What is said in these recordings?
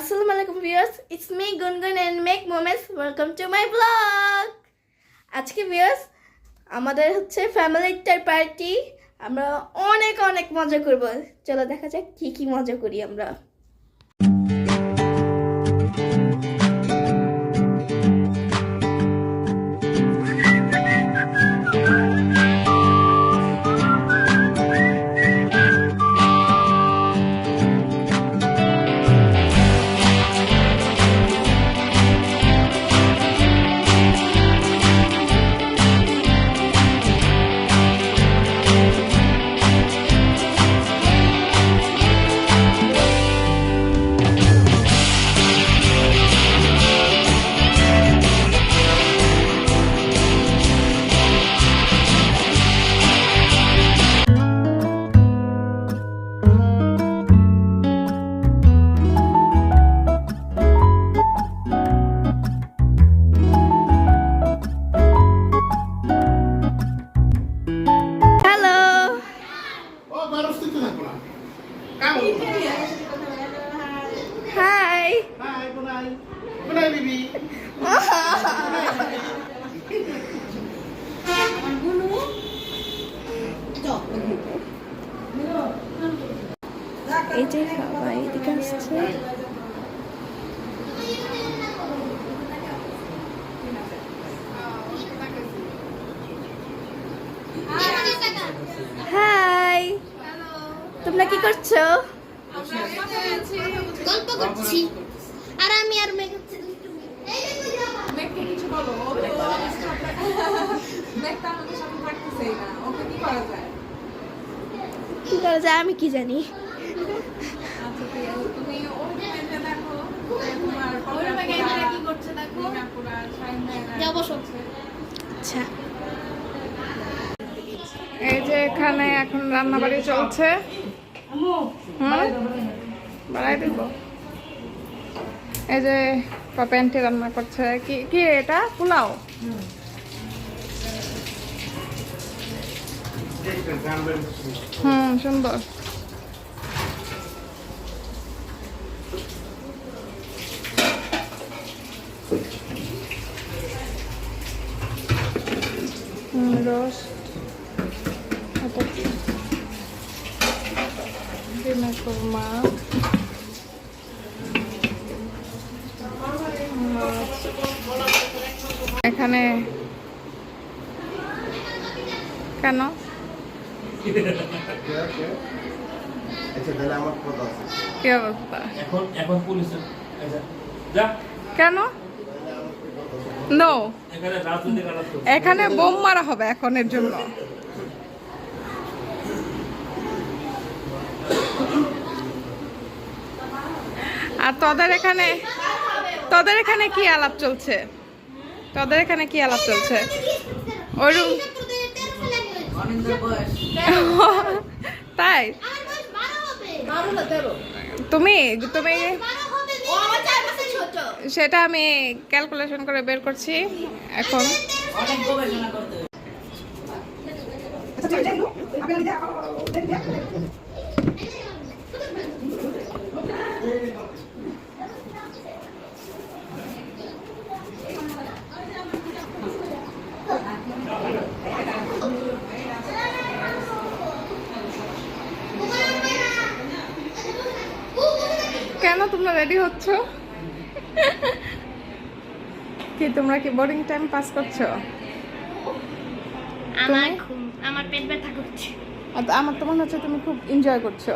Assalamualaikum viewers, it's me Gungun and Make Moments. Welcome to my vlog. আজকে viewers আমাদের হচ্ছে family ইফতার party. আমরা অনেক অনেক মজা করব। চলো দেখা যাক কি কি মজা করি আমরা। Hi. Hi, Bunay. Bunay, baby. এই যে সবাই এদিকে আসছে। হাই, তোমরা কি করছো? গল্প করছি আর আমি আর মেঘ কিছু বলো মেঘটা আমাদের সাথে থাকতেছেই না, ওকে কি করা যায়? কি করা যায় আমি কি জানি। আচ্ছা ঠিক আছে, তুমি ওর মেঘটা দেখো, তোমার কি করছে দেখো, পুরা যাও বসো। আচ্ছা, এই যে এখানে এখন রান্না বাড়ি চলছে। বাড়াই দিব। এই যে পাপা আন্টি রান্না করছে। কি কি এটা? পোলাও। সুন্দর। রোস্ট ডিমের কোরমা, এখানে কেন কি অবস্থা এখন পুলিশ যা কেন? নো, এখানে রাজনৈতিক আলাপ করছে। এখানে বোম মারা হবে এখনের জন্য। আর তোদের এখানে কি আলাপ চলছে? তোদের এখানে কি আলাপ চলছে? ওরুম তাই তুমি তুমি সেটা আমি ক্যালকুলেশন করে বের করছি এখন। কেন তোমরা রেডি হচ্ছ? কি তোমরা কি বোরিং টাইম পাস করছো? আমার পেট ব্যথা করছে। আমার তো মনে হচ্ছে তুমি খুব এনজয় করছো।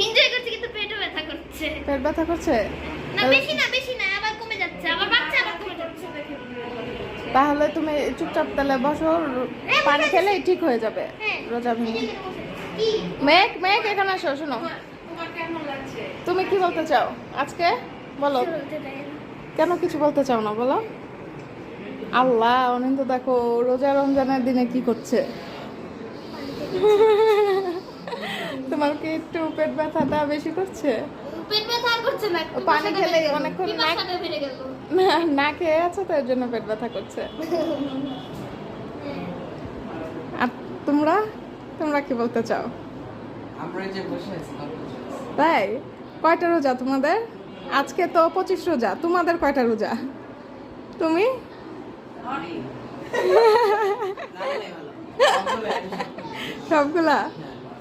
এনজয় করছি কিন্তু পেটও ব্যথা করছে। পেট ব্যথা করছে? না বেশি না আবার কমে যাচ্ছে, আবার বাড়ছে আবার কমে যাচ্ছে। তাহলে তুমি চুপচাপ তাহলে বসো, পানি খেলেই ঠিক হয়ে যাবে। রোজা ভেঙে কি মেঘ মেঘ এখানে আসো। শোনো, তোমার কেমন লাগছে? তুমি কি বলতে চাও আজকে? বলো। কেন কিছু বলতে চাও না বলো? আল্লাহ, অনিন্দ দেখো রোজা রমজানের দিনে কি করছে। তোমার কি একটু পেট ব্যথাটা বেশি করছে? পেট ব্যথা আর করছে না, পানি খেলে অনেকক্ষণ পিপাসাটা বেড়ে গেল। না খেয়ে আছো তো এর জন্য পেট ব্যথা করছে। আর তোমরা তোমরা কি বলতে চাও? আমরা যে বসে আছি তাই কয়টা রোজা তোমাদের? আজকে তো 25 রোজা, তোমাদের কয়টা রোজা? তুমি সবগুলা?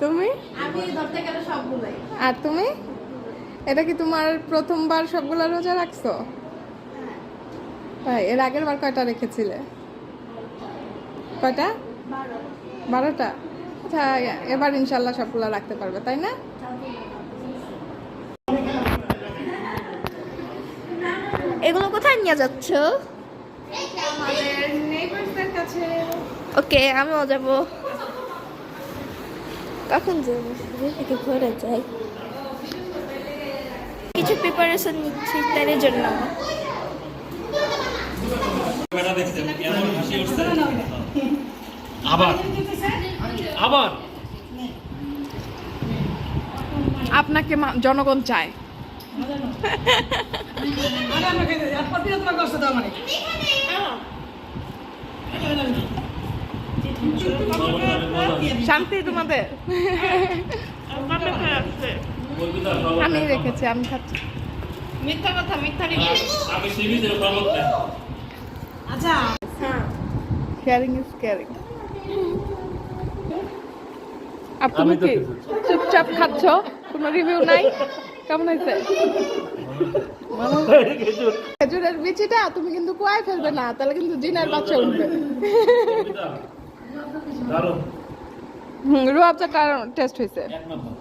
তুমি? আমি ধরতে গেলে সবগুলাই। আর তুমি? এটা কি তোমার প্রথমবার সবগুলা রোজা রাখছো? তাই এর আগের বার কয়টা রেখেছিলে? কয়টা? 12টা। আচ্ছা, এবার ইনশাল্লাহ সবগুলা রাখতে পারবে, তাই না? এগুলো কোথায় নিয়ে যাচ্ছ? আমাদের নেইবারসদের কাছে। ওকে, আমিও যাবো। কখন যাবো? থেকে ঘরে যাই। কিছু প্রিপারেশন নিচ্ছি তার জন্য। বেটা দেখতে কেমন হাসি উঠছে। আবার আবার আপনাকে জনগণ চায়। শান্তি তোমাদের? আমি রেখেছি, আমি খাচ্ছি। মিথ্যা কথা, মিথ্যা আমি সিরিজের প্রবক্তা। আচ্ছা, শেয়ারিং ইজ কেয়ারিং। আর তুমি কি চুপচাপ খাচ্ছ? কোনো রিভিউ নাই? কেমন হয়েছে? খেজুরের বিচিটা তুমি কিন্তু কুয়ায় ফেলবে না, তাহলে কিন্তু জিনের বাচ্চা উঠবে। দারুণ, রুয়াবজা কারণ টেস্ট হয়েছে। এক নম্বর।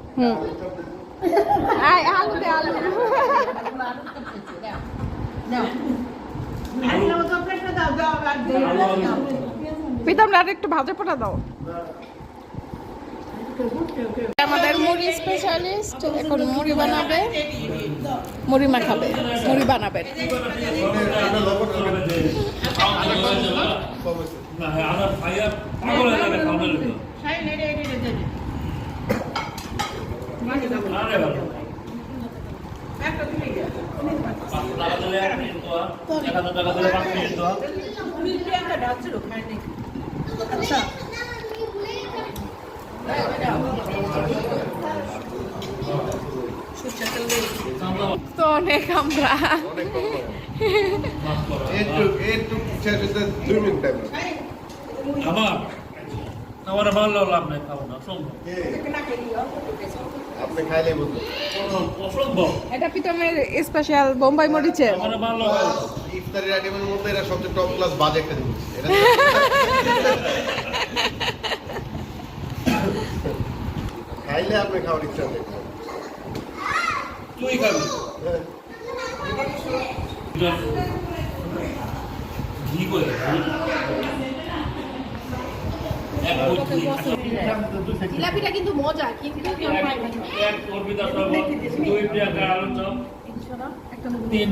আলু দে, আলু। প্রীতম আর একটু ভাজা পোটা দাও। আমাদের মুড়ি স্পেশালিস্ট এখন মুড়ি বানাবে, মুড়ি মাখাবে, মুড়ি বানাবে। না হ্যাঁ আমার ভাইয়া পাগল হয়ে যাবে খাওয়ানোর জন্য। আরে বাবা, 500 টাকা দিলে 1 মিনিট দেওয়া, 1000 টাকা দিলে 5 মিনিট দেওয়া। তো অনেক আমরা আমার ভালো লাভ নাই, খাবো না, অসম্ভব আপনি খাইলে বুঝবেন অসম্ভব। এটা প্রীতমের স্পেশাল বোম্বাই মরিচের। আমার ভালো লাগে ইফতারের আইটেমের মধ্যে এরা সবচেয়ে টপ ক্লাস বাজে একটা জিনিস। এটা খাইলে আপনি খাওয়ার ইচ্ছা হবে। তুই খাবি ঘি করে এক বই জিলাপিটা কিন্তু মজা, কিন্তু এক অর্পিতা শরবত, 2 প্রিয়াঙ্কা আলুর চপ, 3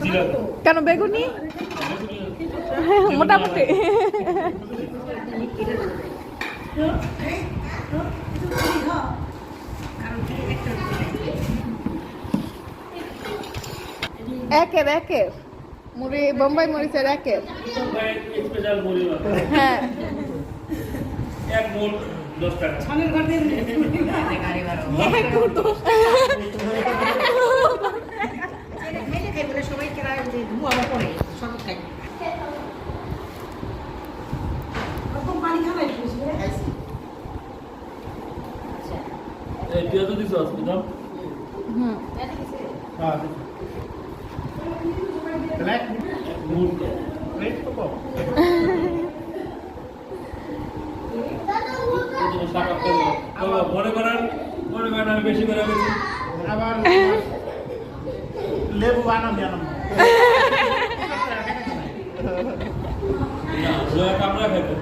জিলাপি। কেন বেগুনি? মোটামুটি। একের একের মুড়ি, বোম্বাই মরিচের একের। স্পেশাল মুড়ি বানাবো। হ্যাঁ, এক মোট 10 টাকা। এই পেঁয়াজও দিছো আজকে দাম? হুম। হ্যাঁ ব্ল্যাক মুড় প্লেট কত? মনে করেন আমি বেশি করে বেশি আবার লেবু বানাবি কামড়া খাইবে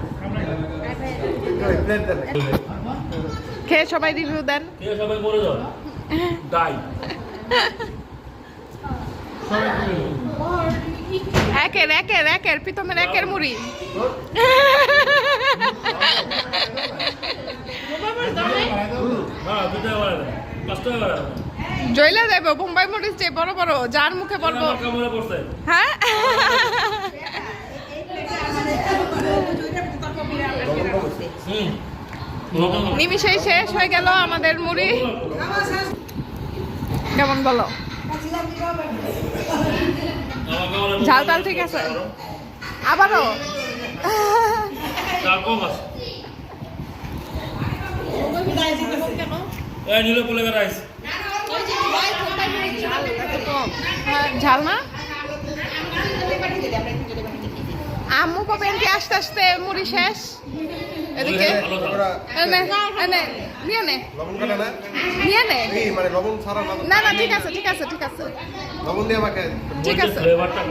খেয়ে সবাই রিভিউ দেন। খেয়ে সবাই মরে যাও ডাই একের একের একের প্রীতমের একের মুড়ি। হ্যাঁ 2 টাকা বাড়াবে 5 টাকা বাড়াবে জইলা দেব বোম্বাই মরিচ যে বড় বড়, যার মুখে বলবো। কামড়ে পড়ছে হ্যাঁ, নিমিশেই শেষ হয়ে গেল আমাদের মুড়ি। কেমন বলো? আমাকে বলে ঝাল টাল ঠিক আছে? আবারও ঝাল কম আছে। এই নিলে বলে রাইস ঝাল না? আম্মু কবে এনকে আস্তে আস্তে মুড়ি শেষ এদিকে এনে এনে নিয়ে নে লবণ কাটে না নিয়ে নে এই মানে লবণ ছাড়া না না ঠিক আছে ঠিক আছে ঠিক আছে লবণ দিয়ে আমাকে ঠিক আছে। ফ্লেভারটা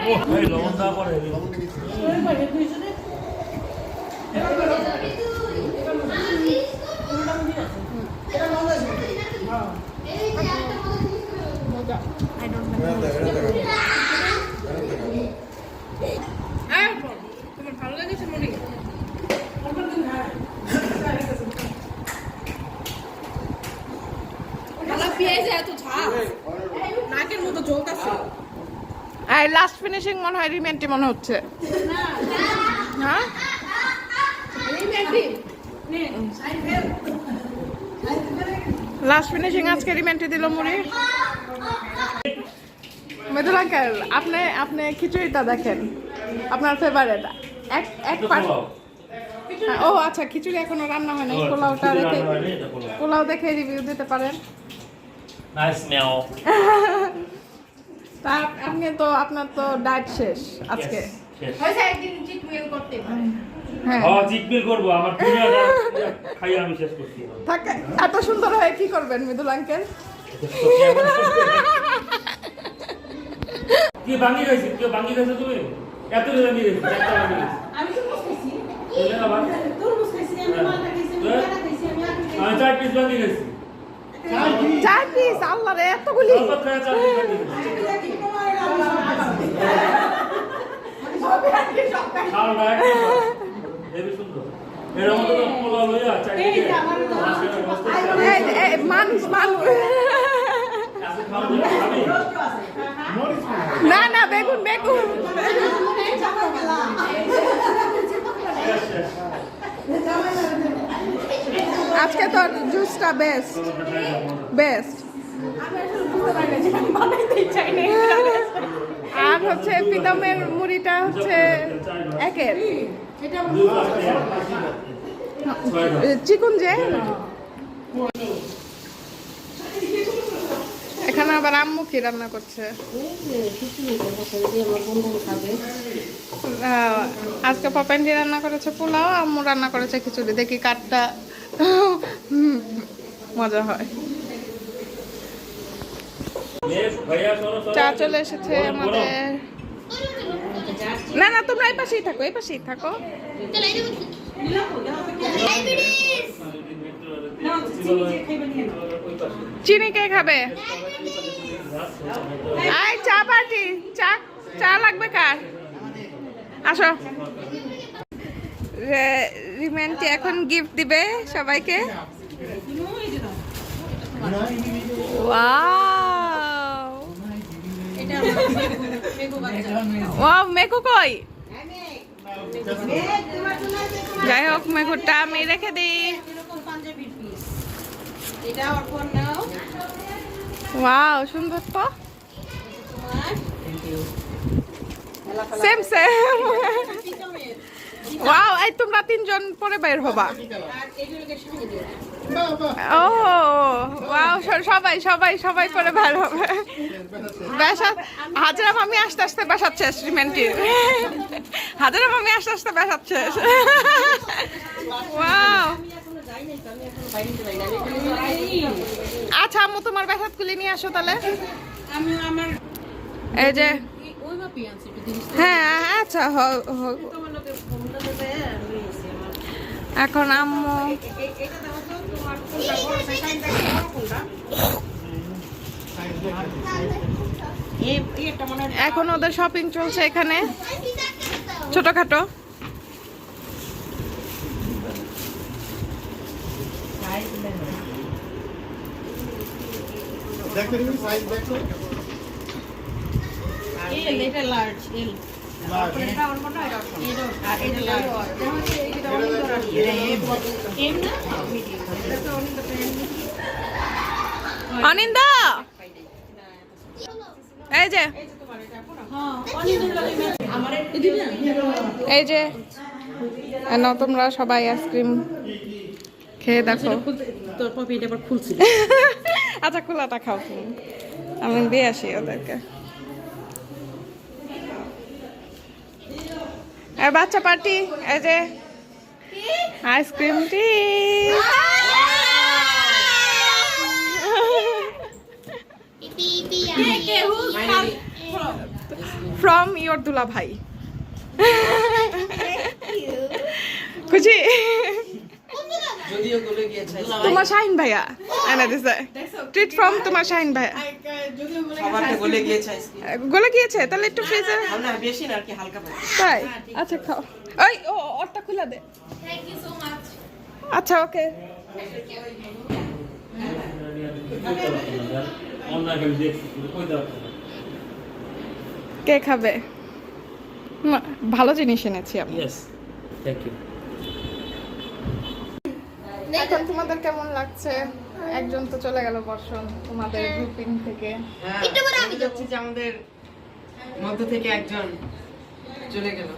ও এই লবণ দেওয়া পরে লবণ দিয়ে দিচ্ছি। তোমার ভালো লেগেছে মুড়ি? আর লাস্ট ফিনিশিং মনে হয় রিমেন্টি মনে হচ্ছে। হ্যাঁ লাস্ট ফিনিশিং আজকে রিমেন্টি দিল মুড়ি। মৃদুল আঙ্কেল আপনি আপনি খিচুড়িটা দেখেন আপনার ফেভারিট এক এক পার্ট। ও আচ্ছা খিচুড়ি এখনো রান্না হয় নাই, পোলাওটা রেখে পোলাও দেখে রিভিউ দিতে পারেন। নাইস স্মেল তা আপনি তো আপনার তো ডায়েট শেষ আজকে। হ্যাঁ জিগবিল করব আমার পুরো খাই আমি শেষ করছি। থাকে এত সুন্দর হয়ে কি করবেন মৃদুল আঙ্কেল? কি বাঙ্গি গেছে কি বাঙ্গি গেছে তুমি এত বাঙ্গি গেছে একটা বাঙ্গি গেছে আমি তো বসেছি চলে আবার তরমুজ খাইছি আমি মালটা খাইছি আমি পেয়ারা খাইছি আমি আপেল খাইছি আমি 4 পিস বাঙ্গি গেছি 4 পিস আল্লাহ রে এতগুলি। অল্প খায় 4 পিস বাঙ্গি গেছি দেখি তোমার খাও না হেবি সুন্দর এর মধ্যে তো পোলাও লইয়া চাইতে মানুষ মানুষ আছে খাও আমি না না বেগুন বেগুন আজকে তো জুসটা বেস্ট বেস্ট। আর হচ্ছে পিতামের মুড়িটা হচ্ছে একের চিকুন যে এখানে আবার আম্মু কি রান্না করছে? আজকে পাপান্ডি রান্না করেছে পোলাও, আম্মু রান্না করেছে খিচুড়ি। দেখি কাঠটা মজা হয়। চা চলে এসেছে আমাদের। না না তোমরা এই পাশেই থাকো এই পাশেই থাকো। চলো এই দেখুন চিনি কে খাবে? আই চা পার্টি চা চা লাগবে কার? আসো রিমেন্টি এখন গিফট দিবে সবাইকে। ওয়াও ওয়াও মেকু কই? যাই হোক মেকুরটা আমি রেখে দিই। ওয়াও সুন্দর তো সেম সেম। ওয়াও এই তোমরা তিনজন পরে বের হবা। ও ওয়াও সবাই সবাই সবাই পরে বের হবে। বেশা হাজরা মামি আস্তে আস্তে বেসাত শেষ রিমেন্টির। হাজরা মামি আস্তে আস্তে বেসাত শেষ। ওয়াও আচ্ছা আম্মু তোমার বেসাত গুলি নিয়ে আসো তাহলে। আমি আমার এই যে ওই মাপি আনছি একটু জিনিস হ্যাঁ আচ্ছা তোমার লোকে ফোনটা দেবে আমি এসে আমার এখন আম্মু এটা দাও তো তোমার কোনটা বড় সাইজ দেখো কোনটা এটা মনে হয় এখন ওদের শপিং চলছে এখানে ছোটখাটো। দেখতে দিবি সাইজ দেখো এল এটা লার্জ এল এটা ওর মনে হয় এটা আর এটা লার্জ এটা অনেক বড় এম না মিডিয়াম এটা তো অনেক অনিন্দা এই যে এই যে নাও তোমরা সবাই আইসক্রিম খেয়ে দেখো। তোর পপিটা আবার খুলছিল। আচ্ছা খোলাটা খাও তুমি, আমি দিয়ে আসি ওদেরকে। বাচ্চা পার্টি, এই যে আইসক্রিম টি ফ্রম ইয়োর দুলা ভাই। খুশি? তোমার শাহিন ভাইয়া এনে দিছে ট্রিট ফ্রম তোমার শাহিন ভাইয়া। গলে গিয়েছে তাহলে একটু ফ্রিজে তাই। আচ্ছা খাও। ওই ও ওরটা খুলে দে। আচ্ছা ওকে। কে খাবে? ভালো জিনিস এনেছি আমি। Thank you. এখন তোমাদের কেমন লাগছে? একজন তো চলে গেল বর্ষণ তোমাদের গ্রুপিং থেকে। একটু পরে আমি যাবো। যে আমাদের মধ্য থেকে একজন চলে গেল।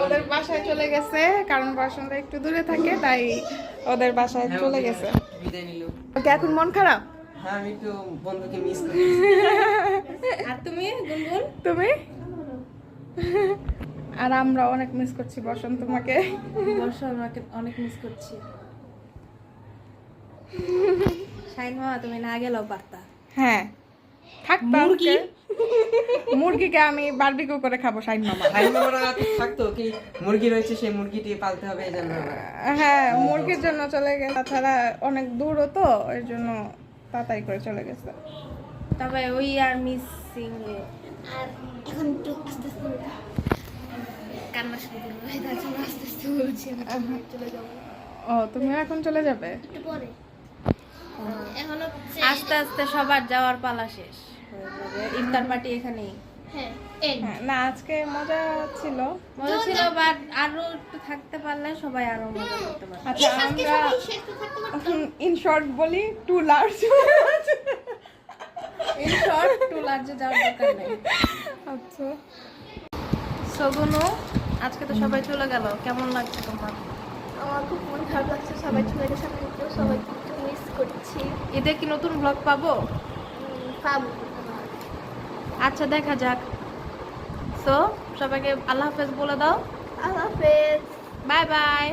ওদের বাসায় চলে গেছে, কারণ বর্ষণটা একটু দূরে থাকে তাই ওদের বাসায় চলে গেছে। বিদায় নিল। ওকে এখন মন খারাপ? হ্যাঁ আমি তো বন্ধুকে মিস করি। আর তুমি গুনগুন? তুমি? আর আমরা অনেক মিস করছি বর্ষণ তোমাকে। বর্ষা আমাকে অনেক মিস করছি। শাইন মামা তুমি না গেলেও পারতা। হ্যাঁ থাকতাম। মুরগিকে আমি বারবিকিউ করে খাবো শাইন মামা। ভাই মামারা থাকতো কি মুরগি রয়েছে সেই মুরগিটি পালতে হবে এই জন্য। হ্যাঁ মুরগির জন্য চলে গেছে, তাছাড়া অনেক দূরও তো এর জন্য তাড়াতাড়ি করে চলে গেছে। তবে ওই আর মিসিং আর এখন একটু আস্তে আস্তে কান্না শুরু করবো। তার জন্য আস্তে আস্তে বলছি আমি চলে যাবো ও তুমি এখন চলে যাবে? একটু পরে। এখন হচ্ছে আস্তে আস্তে সবার যাওয়ার পালা শেষ হয়ে যাবে। ইফতার পার্টি এখানেই। হ্যাঁ এই হ্যাঁ, না আজকে মজা ছিল। মজা ছিল, বাট আরো একটু থাকতে পারলে সবাই আরো মজা করতে পারবে। আচ্ছা আজকে আমরা সবাই শেষ তো থাকতে পারতাম। ইন শর্ট বলি to large. In short to লার্জে যাওয়ার দরকার নেই। আচ্ছা সগুনু আজকে তো সবাই চলে গেল, কেমন লাগছে তোমার? আমার খুব মন খারাপ লাগছে, সবাই চলে গেছে, আমি একটু সবাইকে একটু মিস করছি। ঈদে কি নতুন ব্লগ পাবো? পাবো। আচ্ছা দেখা যাক। সো সবাইকে আল্লাহ হাফেজ বলে দাও। আল্লাহ হাফেজ। Bye bye.